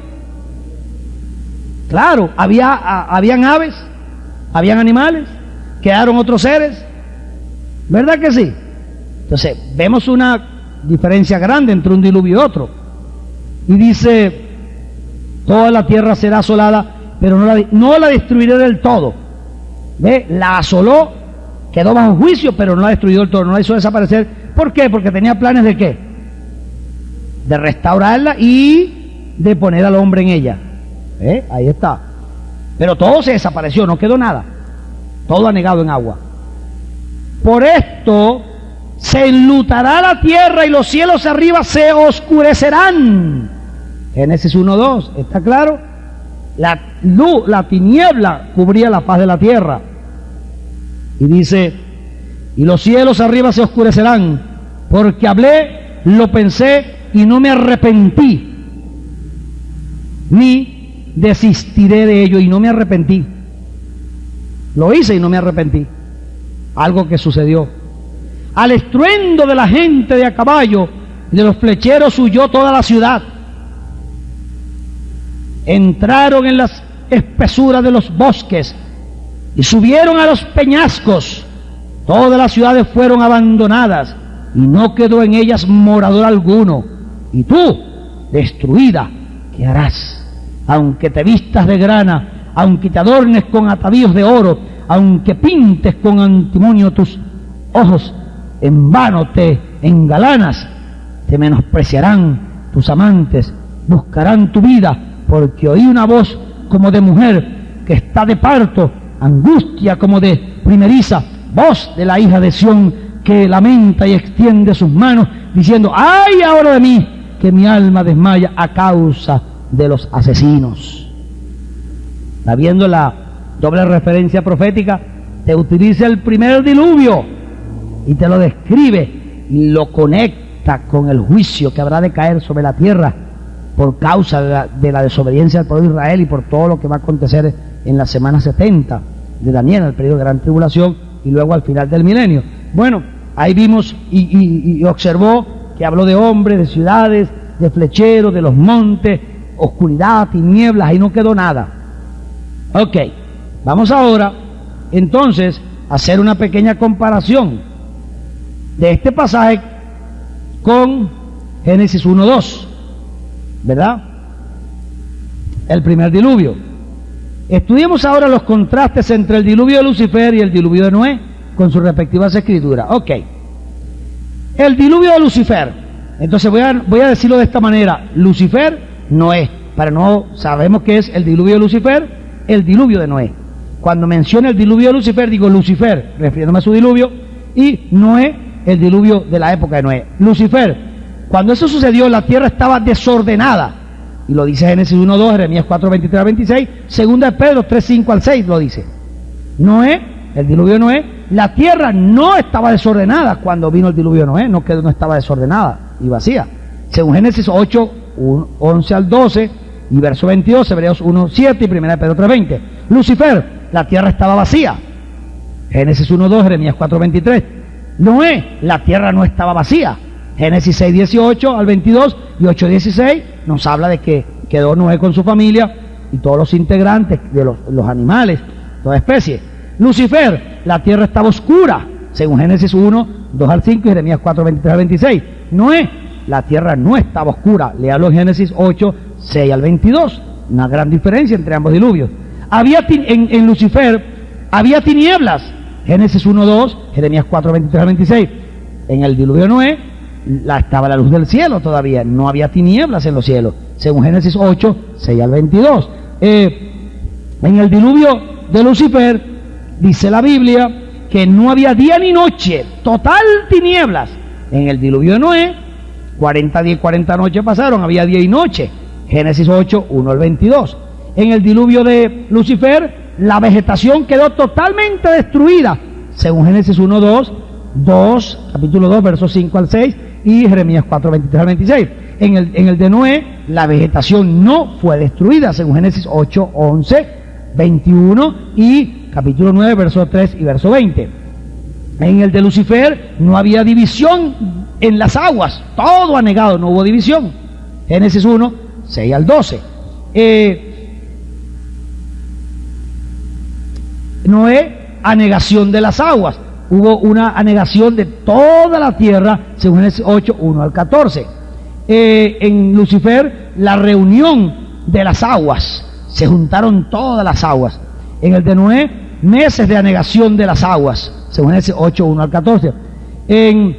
Claro, habían aves, habían animales, quedaron otros seres. ¿Verdad que sí? Entonces, vemos una diferencia grande entre un diluvio y otro. Y dice, toda la tierra será asolada, pero no la destruiré del todo. ¿Ve? La asoló, quedó bajo juicio, pero no la destruyó del todo, no la hizo desaparecer. ¿Por qué? Porque tenía planes de ¿qué? De restaurarla y de poner al hombre en ella. Ahí está. Pero todo se desapareció, no quedó nada. Todo anegado en agua. Por esto se enlutará la tierra y los cielos arriba se oscurecerán. Génesis 1:2, ¿está claro? La tiniebla cubría la faz de la tierra. Y dice, y los cielos arriba se oscurecerán, porque hablé, lo pensé y no me arrepentí, ni desistiré de ello, y no me arrepentí. Lo hice y no me arrepentí. Algo que sucedió. Al estruendo de la gente de a caballo, de los flecheros huyó toda la ciudad. Entraron en las espesuras de los bosques y subieron a los peñascos. Todas las ciudades fueron abandonadas y no quedó en ellas morador alguno. Y tú, destruida, ¿qué harás? Aunque te vistas de grana, aunque te adornes con atavíos de oro, aunque pintes con antimonio tus ojos, en vano te engalanas, te menospreciarán tus amantes, buscarán tu vida, porque oí una voz como de mujer que está de parto, angustia como de primeriza, voz de la hija de Sión que lamenta y extiende sus manos, diciendo, ¡ay ahora de mí, que mi alma desmaya a causa de los asesinos! ¿Está viendo la doble referencia profética? Te utiliza el primer diluvio y te lo describe y lo conecta con el juicio que habrá de caer sobre la tierra por causa de la desobediencia del pueblo de Israel y por todo lo que va a acontecer en la semana 70 de Daniel, el periodo de gran tribulación, y luego al final del milenio. Bueno, ahí vimos y observó que habló de hombres, de ciudades, de flecheros, de los montes, oscuridad, tinieblas, ahí no quedó nada. Ok, vamos ahora entonces a hacer una pequeña comparación de este pasaje con Génesis 1:2, ¿verdad? El primer diluvio. Estudiemos ahora los contrastes entre el diluvio de Lucifer y el diluvio de Noé con sus respectivas escrituras. Ok, el diluvio de Lucifer. Entonces voy a decirlo de esta manera: Lucifer, Noé. Para no sabemos qué es el diluvio de Lucifer, el diluvio de Noé. Cuando menciona el diluvio de Lucifer, digo Lucifer, refiriéndome a su diluvio, y Noé, el diluvio de la época de Noé. Lucifer, cuando eso sucedió, la tierra estaba desordenada, y lo dice Génesis 1:2, Jeremías 4:23-26, segunda de Pedro 3:5-6 lo dice. Noé, el diluvio de Noé, la tierra no estaba desordenada cuando vino el diluvio de Noé, no estaba desordenada y vacía. Según Génesis 8:11-12 y verso 22, Hebreos 1:7 y primera de Pedro 3:20. Lucifer, la tierra estaba vacía. Génesis 1:2, Jeremías 4:23. Noé, la tierra no estaba vacía. Génesis 6:18-22 y 8:16 nos habla de que quedó Noé con su familia y todos los integrantes de los animales, toda especie. Lucifer, la tierra estaba oscura, según Génesis 1:2-5 y Jeremías 4:23-26. Noé, la tierra no estaba oscura, léalo en Génesis 8:6-22. Una gran diferencia entre ambos diluvios. En Lucifer había tinieblas, Génesis 1:2, Jeremías 4:23-26. En el diluvio de Noé estaba la luz del cielo todavía, no había tinieblas en los cielos, según Génesis 8:6-22. En el diluvio de Lucifer dice la Biblia que no había día ni noche, total tinieblas. En el diluvio de Noé, 40 días y 40 noches pasaron, había día y noche, Génesis 8:1-22. En el diluvio de Lucifer, la vegetación quedó totalmente destruida, según Génesis 1:2, capítulo 2, versos 5-6 y Jeremías 4:23-26. En el de Noé, la vegetación no fue destruida, según Génesis 8:11-21 y capítulo 9, verso 3 y verso 20. En el de Lucifer no había división en las aguas, todo anegado, no hubo división. Génesis 1:6-12. Noé, anegación de las aguas. Hubo una anegación de toda la tierra, según Génesis 8:1-14. En Lucifer, la reunión de las aguas, se juntaron todas las aguas. En el de Noé, meses de anegación de las aguas, según Génesis 8:1-14. En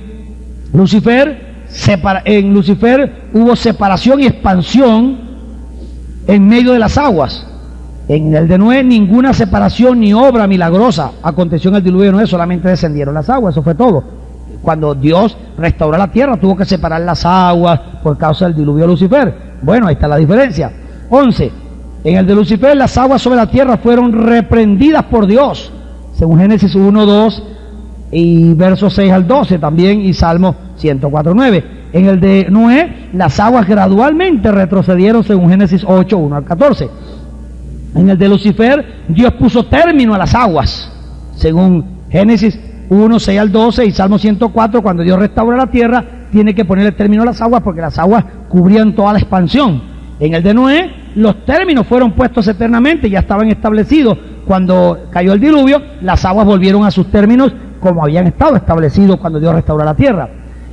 Lucifer hubo separación y expansión en medio de las aguas. En el de Noé, ninguna separación ni obra milagrosa aconteció en el diluvio de Noé, solamente descendieron las aguas, eso fue todo. Cuando Dios restauró la tierra, tuvo que separar las aguas por causa del diluvio de Lucifer. Bueno, ahí está la diferencia. 11. En el de Lucifer, las aguas sobre la tierra fueron reprendidas por Dios, según Génesis 1:2 y versos 6-12 también, y Salmo 104:9. En el de Noé, las aguas gradualmente retrocedieron, según Génesis 8:1-14. En el de Lucifer, Dios puso término a las aguas, según Génesis 1:6-12 y Salmo 104. Cuando Dios restaura la tierra, tiene que ponerle término a las aguas porque las aguas cubrían toda la expansión. En el de Noé, los términos fueron puestos eternamente, ya estaban establecidos. Cuando cayó el diluvio, las aguas volvieron a sus términos como habían estado establecidos cuando Dios restauró la tierra.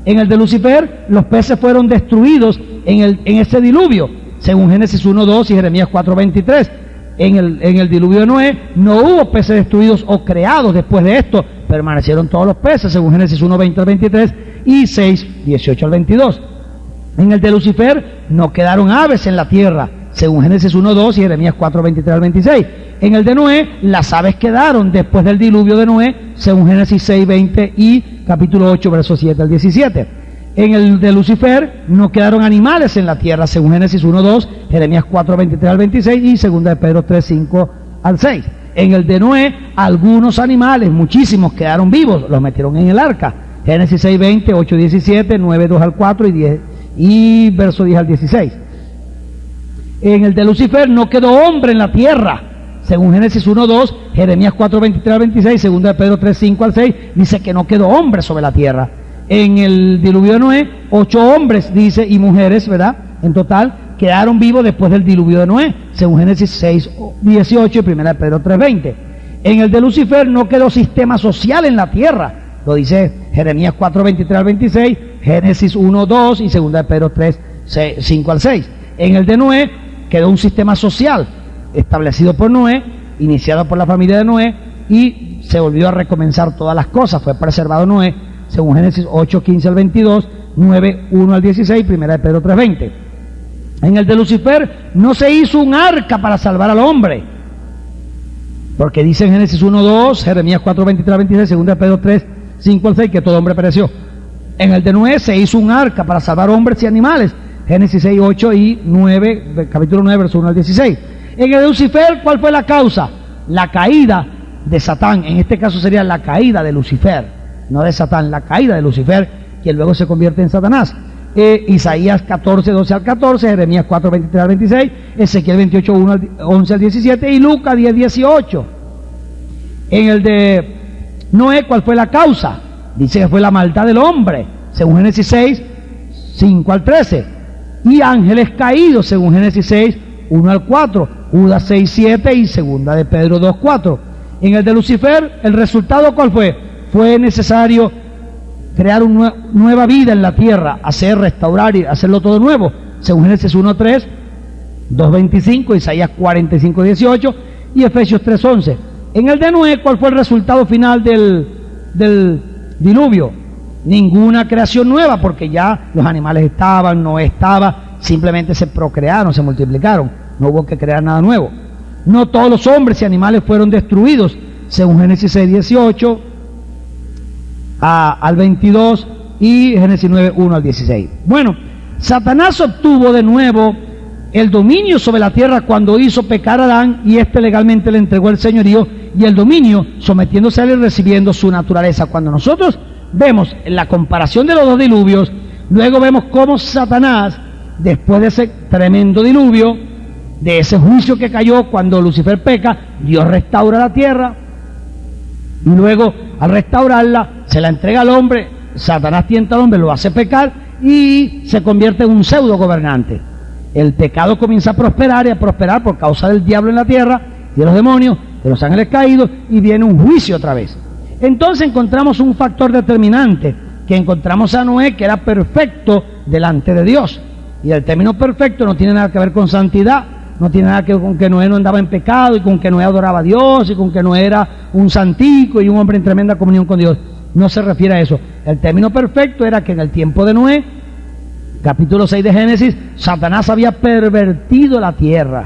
En el de Lucifer, los peces fueron destruidos en ese diluvio, según Génesis 1:2 y Jeremías 4:23. En el diluvio de Noé no hubo peces destruidos o creados después de esto, permanecieron todos los peces, según Génesis 1:20-23 y 6:18-22. En el de Lucifer no quedaron aves en la tierra, según Génesis 1:2 y Jeremías 4:23-26. En el de Noé, las aves quedaron después del diluvio de Noé, según Génesis 6:20 y capítulo 8, versos 7-17. En el de Lucifer no quedaron animales en la tierra, según Génesis 1:2, Jeremías 4:23-26 y 2 de Pedro 3:5-6. En el de Noé, algunos animales, muchísimos, quedaron vivos, los metieron en el arca. Génesis 6:20, 8:17, 9:2-4 y 10 y verso 10-16. En el de Lucifer no quedó hombre en la tierra, según Génesis 1:2, Jeremías 4:23-26, 2 de Pedro 3:5-6, dice que no quedó hombre sobre la tierra. En el diluvio de Noé, 8 hombres, dice, y mujeres, ¿verdad? En total, quedaron vivos después del diluvio de Noé, según Génesis 6:18 y 1 de Pedro 3:20. En el de Lucifer no quedó sistema social en la tierra, lo dice Jeremías 4:23-26, Génesis 1:2 y 2 de Pedro 3:5-6. En el de Noé quedó un sistema social establecido por Noé, iniciado por la familia de Noé, y se volvió a recomenzar todas las cosas, fue preservado Noé, según Génesis 8:15-22, 9:1-16, 1 de Pedro 3:20. En el de Lucifer no se hizo un arca para salvar al hombre. Porque dice en Génesis 1:2, Jeremías 4:23-26, 2 Pedro 3:5-6, que todo hombre pereció. En el de Noé se hizo un arca para salvar hombres y animales, Génesis 6:8 y 9, capítulo 9, verso 1 al 16. En el de Lucifer, ¿cuál fue la causa? La caída de Satán. En este caso sería la caída de Lucifer, no de Satán, la caída de Lucifer, quien luego se convierte en Satanás. Isaías 14:12-14, Jeremías 4:23-26, Ezequiel 28:11-17 y Lucas 10:18. En el de Noé, ¿cuál fue la causa? Dice que fue la maldad del hombre, según Génesis 6:5-13, y ángeles caídos, según Génesis 6:1-4, Judas 6:7 y 2 de Pedro 2:4. En el de Lucifer, ¿el resultado cuál fue? Fue necesario crear una nueva vida en la tierra, restaurar y hacerlo todo nuevo, según Génesis 1:3, 2:25, Isaías 45:18 y Efesios 3:11. En el de Noé, ¿cuál fue el resultado final del diluvio? Ninguna creación nueva, porque ya los animales estaban, Noé estaba, simplemente se procrearon, se multiplicaron, no hubo que crear nada nuevo. No todos los hombres y animales fueron destruidos, según Génesis 6:18 al 22 y Génesis 9:1-16. Bueno, Satanás obtuvo de nuevo el dominio sobre la tierra cuando hizo pecar a Adán, y éste legalmente le entregó el señorío y el dominio, sometiéndose a él y recibiendo su naturaleza. Cuando nosotros vemos la comparación de los dos diluvios, luego vemos cómo Satanás, después de ese tremendo diluvio, de ese juicio que cayó cuando Lucifer peca, Dios restaura la tierra, y luego al restaurarla se la entrega al hombre. Satanás tienta al hombre, lo hace pecar y se convierte en un pseudo gobernante. El pecado comienza a prosperar y a prosperar por causa del diablo en la tierra, de los demonios, de los ángeles caídos, y viene un juicio otra vez. Entonces encontramos un factor determinante, que encontramos a Noé, que era perfecto delante de Dios. Y el término perfecto no tiene nada que ver con santidad, no tiene nada que ver con que Noé no andaba en pecado y con que Noé adoraba a Dios y con que Noé era un santico y un hombre en tremenda comunión con Dios. No se refiere a eso. El término perfecto era que en el tiempo de Noé, capítulo 6 de Génesis, Satanás había pervertido la tierra.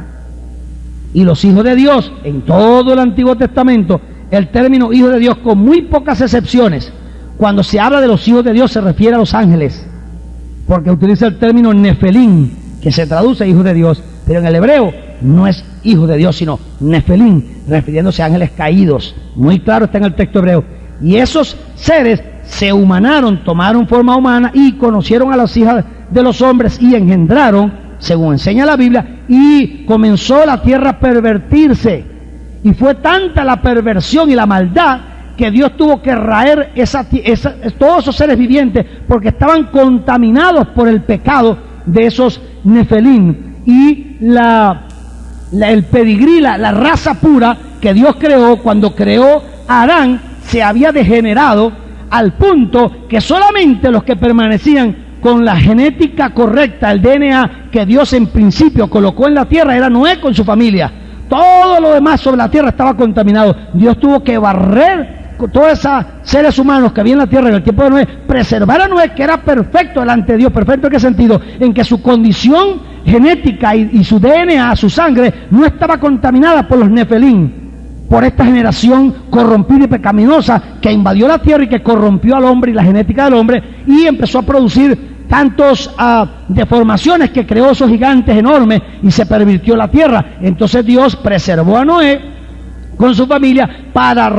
Y los hijos de Dios, en todo el Antiguo Testamento, el término hijo de Dios, con muy pocas excepciones, cuando se habla de los hijos de Dios se refiere a los ángeles, porque utiliza el término nefelín, que se traduce hijo de Dios, pero en el hebreo no es hijo de Dios, sino nefelín, refiriéndose a ángeles caídos. Muy claro está en el texto hebreo. Y esos seres se humanaron, tomaron forma humana y conocieron a las hijas de los hombres y engendraron, según enseña la Biblia, y comenzó la tierra a pervertirse. Y fue tanta la perversión y la maldad que Dios tuvo que raer todos esos seres vivientes, porque estaban contaminados por el pecado de esos nefelín. Y el pedigrí, la raza pura que Dios creó cuando creó a Adán, se había degenerado al punto que solamente los que permanecían con la genética correcta, el DNA que Dios en principio colocó en la tierra, era Noé con su familia. Todo lo demás sobre la tierra estaba contaminado. Dios tuvo que barrer todos esos seres humanos que había en la tierra en el tiempo de Noé, preservar a Noé, que era perfecto delante de Dios. ¿Perfecto en qué sentido? En que su condición genética y su DNA, su sangre, no estaba contaminada por los nefelín, por esta generación corrompida y pecaminosa que invadió la tierra y que corrompió al hombre y la genética del hombre, y empezó a producir tantos deformaciones que creó esos gigantes enormes y se pervirtió la tierra. Entonces Dios preservó a Noé con su familia para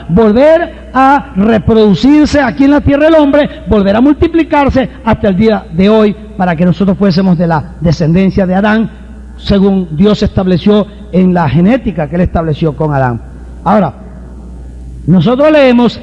volver a reproducirse aquí en la tierra del hombre, volver a multiplicarse hasta el día de hoy, para que nosotros fuésemos de la descendencia de Adán, según Dios estableció en la genética que él estableció con Adán. Ahora, nosotros leemos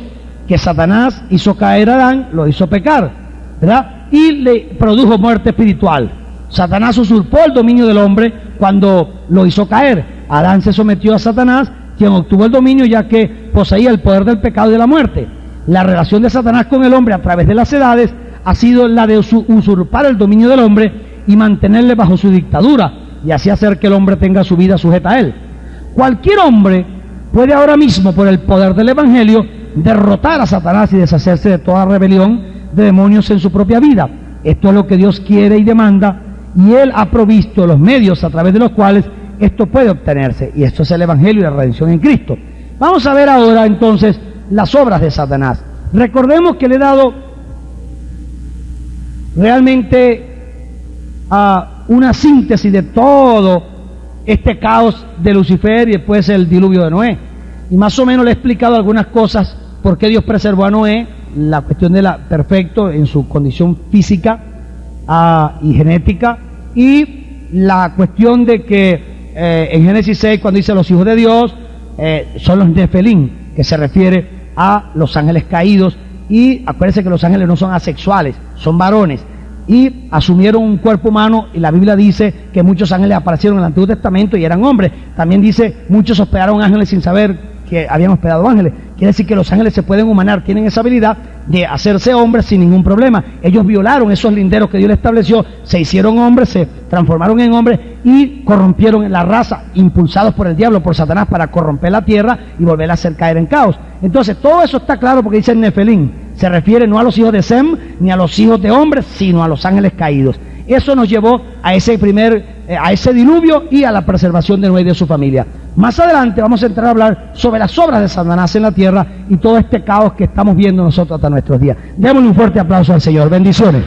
que Satanás hizo caer a Adán, lo hizo pecar, ¿verdad? Y le produjo muerte espiritual. Satanás usurpó el dominio del hombre cuando lo hizo caer. Adán se sometió a Satanás, quien obtuvo el dominio, ya que poseía el poder del pecado y de la muerte. La relación de Satanás con el hombre a través de las edades ha sido la de usurpar el dominio del hombre y mantenerle bajo su dictadura, y así hacer que el hombre tenga su vida sujeta a él. Cualquier hombre puede ahora mismo, por el poder del Evangelio, derrotar a Satanás y deshacerse de toda rebelión de demonios en su propia vida. Esto es lo que Dios quiere y demanda, y Él ha provisto los medios a través de los cuales esto puede obtenerse, y esto es el Evangelio y la redención en Cristo. Vamos a ver ahora entonces las obras de Satanás. Recordemos que le he dado realmente una síntesis de todo este caos de Lucifer y después el diluvio de Noé. Y más o menos le he explicado algunas cosas, por qué Dios preservó a Noé, la cuestión de la perfecto en su condición física y genética, y la cuestión de que en Génesis 6, cuando dice los hijos de Dios, son los Nefelim, que se refiere a los ángeles caídos, y acuérdense que los ángeles no son asexuales, son varones, y asumieron un cuerpo humano, y la Biblia dice que muchos ángeles aparecieron en el Antiguo Testamento y eran hombres. También dice, muchos hospedaron ángeles sin saber que habían hospedado ángeles. Quiere decir que los ángeles se pueden humanar, tienen esa habilidad de hacerse hombres sin ningún problema. Ellos violaron esos linderos que Dios les estableció, se hicieron hombres, se transformaron en hombres y corrompieron la raza, impulsados por el diablo, por Satanás, para corromper la tierra y volverla a hacer caer en caos. Entonces todo eso está claro porque dice Nefelim. Se refiere no a los hijos de Sem ni a los hijos de hombres, sino a los ángeles caídos. Eso nos llevó a ese diluvio y a la preservación de Noé y de su familia. Más adelante vamos a entrar a hablar sobre las obras de Satanás en la tierra y todo este caos que estamos viendo nosotros hasta nuestros días. Démosle un fuerte aplauso al Señor. Bendiciones.